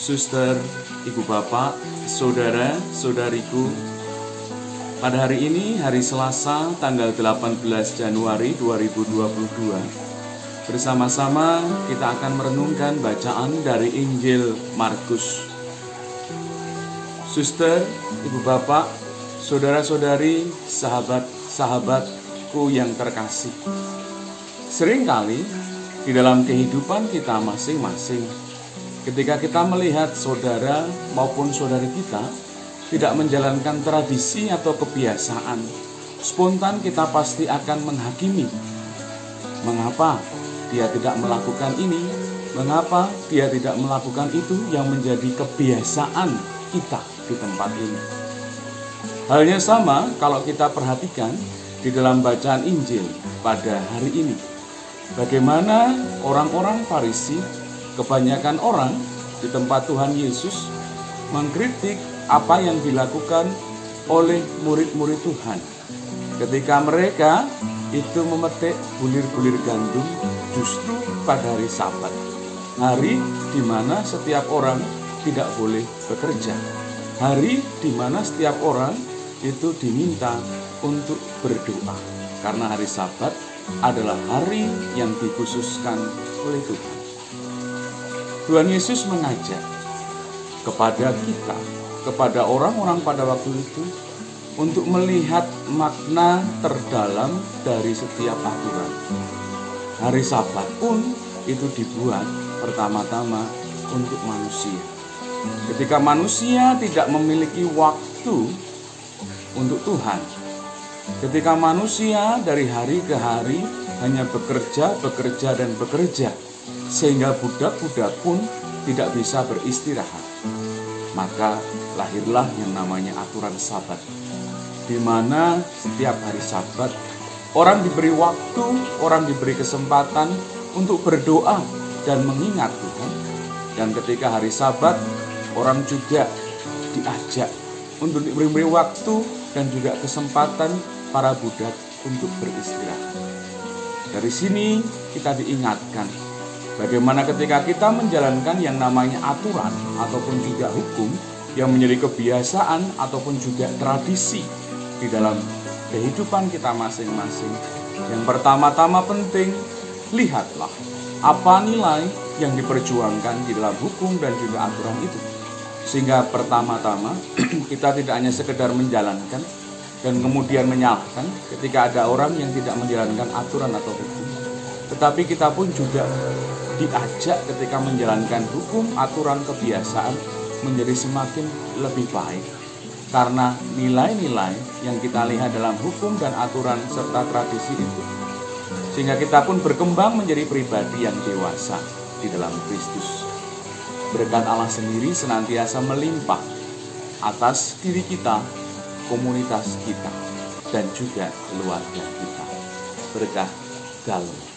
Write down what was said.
suster, ibu bapak, saudara-saudariku. Pada hari ini, hari Selasa, tanggal 18 Januari 2022, bersama-sama kita akan merenungkan bacaan dari Injil Markus. Suster, ibu bapak, saudara-saudari, sahabat-sahabatku yang terkasih. Seringkali di dalam kehidupan kita masing-masing, ketika kita melihat saudara maupun saudari kita tidak menjalankan tradisi atau kebiasaan, spontan kita pasti akan menghakimi. Mengapa dia tidak melakukan ini? Mengapa dia tidak melakukan itu yang menjadi kebiasaan kita di tempat ini? Halnya sama kalau kita perhatikan di dalam bacaan Injil pada hari ini. Bagaimana orang-orang Farisi, kebanyakan orang di tempat Tuhan Yesus mengkritik apa yang dilakukan oleh murid-murid Tuhan. Ketika mereka itu memetik bulir-bulir gandum justru pada hari Sabat, hari di mana setiap orang tidak boleh bekerja, hari di mana setiap orang itu diminta untuk berdoa, karena hari Sabat adalah hari yang dikhususkan oleh Tuhan. Tuhan Yesus mengajak kepada kita, kepada orang-orang pada waktu itu, untuk melihat makna terdalam dari setiap aturan. Hari Sabat pun itu dibuat pertama-tama untuk manusia. Ketika manusia tidak memiliki waktu untuk Tuhan, ketika manusia dari hari ke hari hanya bekerja, dan bekerja, sehingga budak-budak pun tidak bisa beristirahat, maka lahirlah yang namanya aturan Sabat, di mana setiap hari Sabat orang diberi waktu, orang diberi kesempatan untuk berdoa dan mengingat Tuhan. Dan ketika hari Sabat, orang juga diajak untuk diberi waktu dan juga kesempatan para budak untuk beristirahat. Dari sini kita diingatkan bagaimana ketika kita menjalankan yang namanya aturan ataupun juga hukum yang menjadi kebiasaan ataupun juga tradisi di dalam kehidupan kita masing-masing. Yang pertama-tama penting, lihatlah apa nilai yang diperjuangkan di dalam hukum dan juga aturan itu. Sehingga pertama-tama kita tidak hanya sekedar menjalankan dan kemudian menyalahkan ketika ada orang yang tidak menjalankan aturan atau hukum, tetapi kita pun juga diajak ketika menjalankan hukum, aturan, kebiasaan menjadi semakin lebih baik. Karena nilai-nilai yang kita lihat dalam hukum dan aturan serta tradisi itu, sehingga kita pun berkembang menjadi pribadi yang dewasa di dalam Kristus. Berkat Allah sendiri senantiasa melimpah atas diri kita, komunitas kita, dan juga keluarga kita. Berkah dalam.